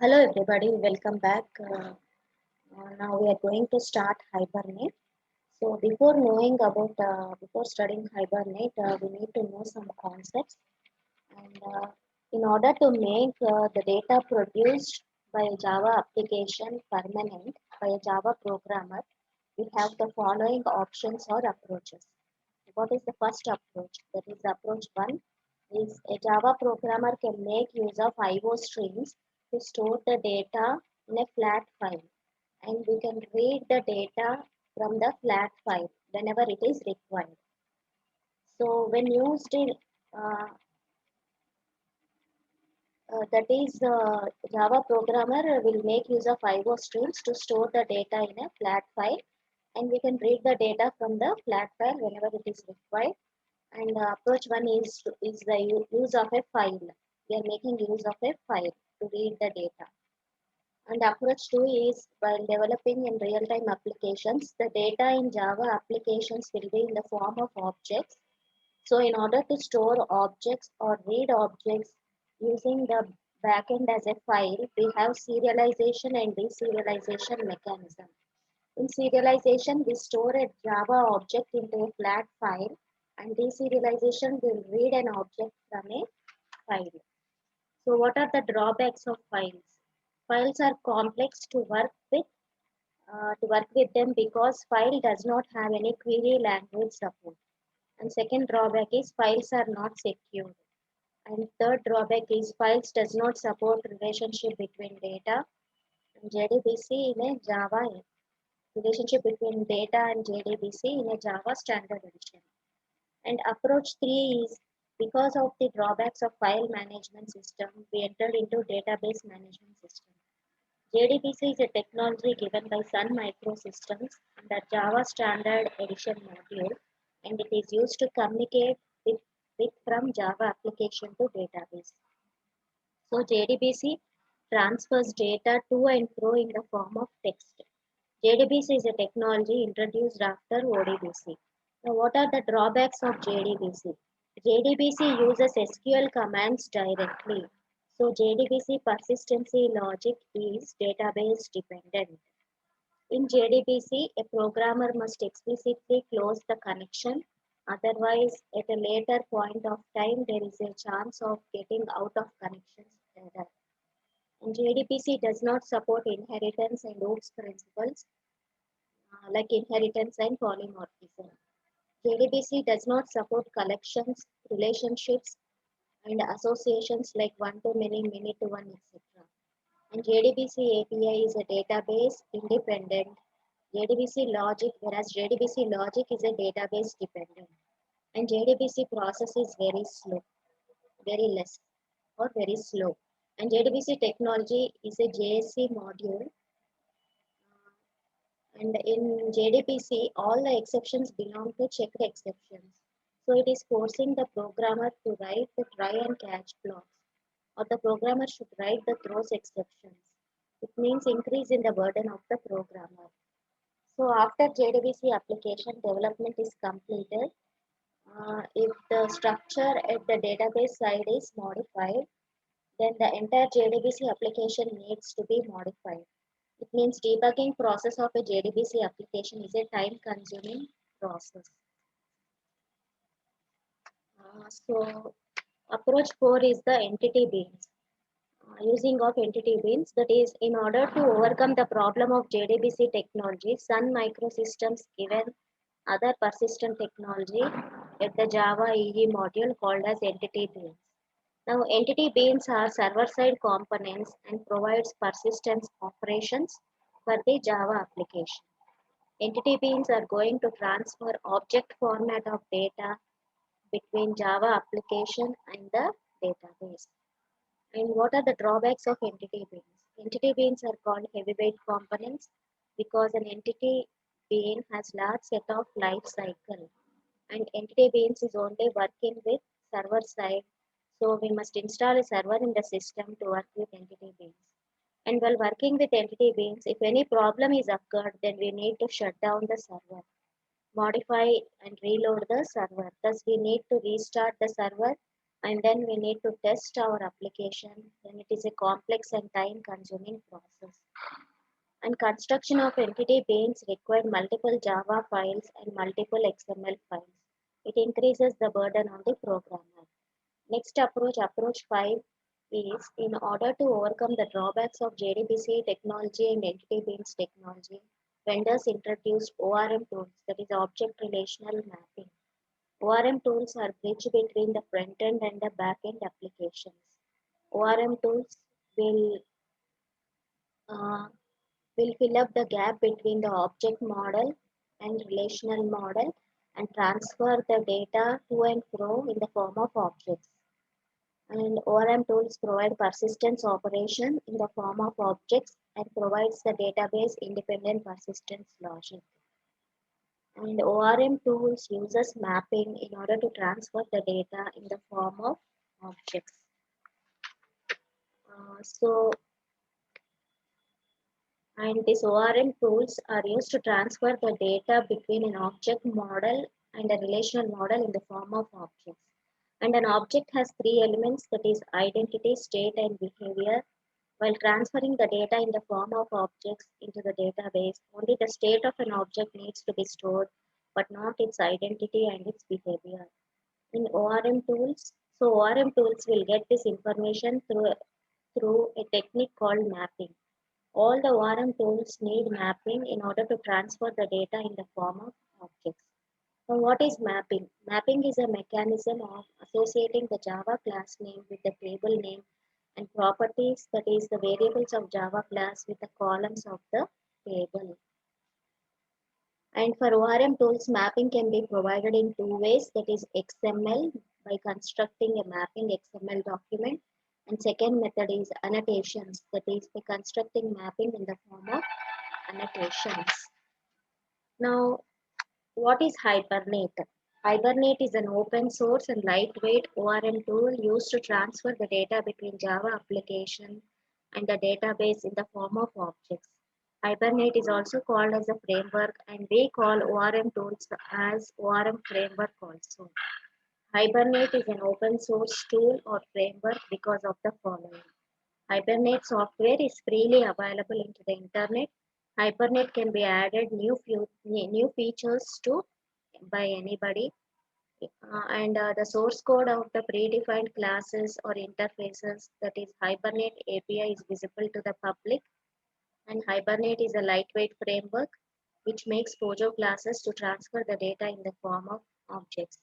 Hello everybody, welcome back. Now we are going to start Hibernate. So before studying Hibernate, we need to know some concepts. And in order to make the data produced by a Java application permanent by a Java programmer, we have the following options or approaches. What is the first approach? That is approach one is a Java programmer can make use of IO streams to store the data in a flat file, and we can read the data from the flat file whenever it is required. So when used in that is Java programmer will make use of IO streams to store the data in a flat file, and we can read the data from the flat file whenever it is required. And approach one is the use of a file. We are making use of a file to read the data. And approach two is while developing in real-time applications, the data in Java applications will be in the form of objects. So in order to store objects or read objects using the backend as a file, we have serialization and deserialization mechanism. In serialization, we store a Java object into a flat file, and deserialization will read an object from a file. So what are the drawbacks of files? Files are complex to work with them because file does not have any query language support. And second drawback is files are not secure. And third drawback is files does not support relationship between data and JDBC in a Java relationship between data and JDBC in a Java standard edition. And approach three is because of the drawbacks of file management system, we entered into database management system. JDBC is a technology given by Sun Microsystems under Java Standard Edition module, and it is used to communicate with from Java application to database. So JDBC transfers data to and fro in the form of text. JDBC is a technology introduced after ODBC. Now, what are the drawbacks of JDBC? JDBC uses SQL commands directly. So, JDBC persistency logic is database dependent. In JDBC, a programmer must explicitly close the connection. Otherwise, at a later point of time, there is a chance of getting out of connections error. And JDBC does not support inheritance and OOPS principles like inheritance and polymorphism. JDBC does not support collections, relationships, and associations like one to many, many to one, etc. And JDBC API is a database independent JDBC logic, whereas JDBC logic is a database dependent. And JDBC process is very slow, very less, or very slow. And JDBC technology is a JSC module, and in JDBC, all the exceptions belong to checked exceptions. So it is forcing the programmer to write the try and catch blocks, or the programmer should write the throws exceptions. It means increase in the burden of the programmer. So after JDBC application development is completed, if the structure at the database side is modified, then the entire JDBC application needs to be modified. It means debugging process of a JDBC application is a time consuming process. So approach 4 is the entity beans. Using of entity beans, that is in order to overcome the problem of JDBC technology, Sun Microsystems given other persistent technology at the Java EE module called as entity beans. Now entity beans are server-side components and provides persistence operations for the Java application. Entity beans are going to transfer object format of data between Java application and the database. And what are the drawbacks of entity beans? Entity beans are called heavyweight components because an entity bean has large set of life cycle, and entity beans is only working with server side. So we must install a server in the system to work with entity beans. And while working with entity beans, if any problem is occurred, then we need to shut down the server, modify and reload the server. Thus, we need to restart the server and then we need to test our application. Then it is a complex and time consuming process. And construction of entity beans require multiple Java files and multiple XML files. It increases the burden on the programmer. Next approach 5, is in order to overcome the drawbacks of JDBC technology and entity beans technology, vendors introduced ORM tools, that is object relational mapping. ORM tools are bridge between the front end and the back end applications. ORM tools will uh, will fill up the gap between the object model and relational model and transfer the data to and fro in the form of objects. And ORM tools provide persistence operation in the form of objects and provides the database independent persistence logic. And ORM tools uses mapping in order to transfer the data in the form of objects. So, and these ORM tools are used to transfer the data between an object model and a relational model in the form of objects. And an object has three elements, that is identity, state, and behavior. While transferring the data in the form of objects into the database, only the state of an object needs to be stored, but not its identity and its behavior. In ORM tools, so ORM tools will get this information through a technique called mapping. All the ORM tools need mapping in order to transfer the data in the form of objects. Now, what is mapping? Mapping is a mechanism of associating the Java class name with the table name and properties, that is the variables of Java class with the columns of the table. And for ORM tools, mapping can be provided in two ways, that is XML by constructing a mapping XML document, and second method is annotations, that is by constructing mapping in the form of annotations. Now, what is Hibernate? Hibernate is an open source and lightweight ORM tool used to transfer the data between Java application and the database in the form of objects. Hibernate is also called as a framework, and we call ORM tools as ORM framework also. Hibernate is an open source tool or framework because of the following. Hibernate software is freely available into the internet. Hibernate can be added new features to by anybody. And the source code of the predefined classes or interfaces, that is Hibernate API, is visible to the public. And Hibernate is a lightweight framework which makes Pojo classes to transfer the data in the form of objects.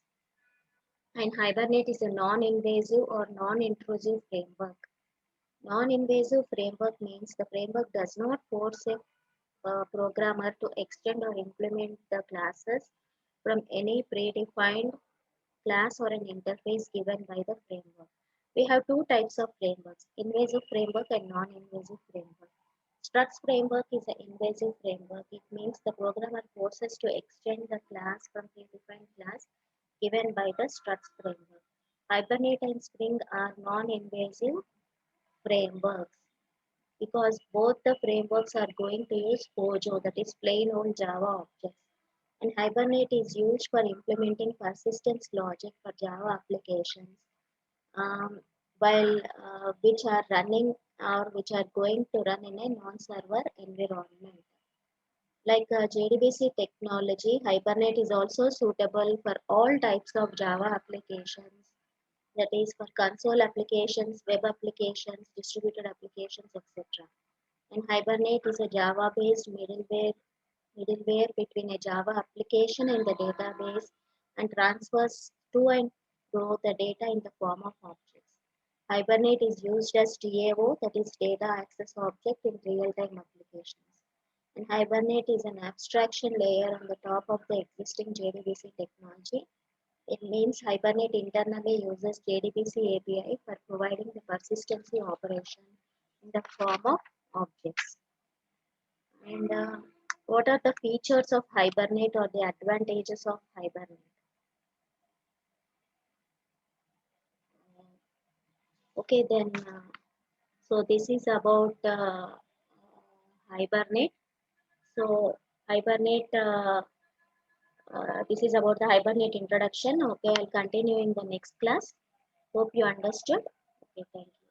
And Hibernate is a non-invasive or non-intrusive framework. Non-invasive framework means the framework does not force a programmer to extend or implement the classes from any predefined class or an interface given by the framework. We have two types of frameworks, invasive framework and non-invasive framework. Struts framework is an invasive framework. It means the programmer forces to extend the class from predefined class given by the struts framework. Hibernate and Spring are non-invasive frameworks because both the frameworks are going to use Pojo, that is plain old Java objects. And Hibernate is used for implementing persistence logic for Java applications, um, while which are running or which are going to run in a non-server environment. Like JDBC technology, Hibernate is also suitable for all types of Java applications, that is for console applications, web applications, distributed applications, etc. And Hibernate is a Java-based middleware between a Java application and the database and transfers to and fro the data in the form of objects. Hibernate is used as DAO, that is data access object, in real-time applications. And Hibernate is an abstraction layer on the top of the existing JDBC technology. It means Hibernate internally uses JDBC API for providing the persistency operation in the form of objects. And what are the features of Hibernate or the advantages of Hibernate? Okay, then, so this is about Hibernate. So, Hibernate, this is about the Hibernate introduction. Okay, I'll continue in the next class. Hope you understood. Okay, thank you.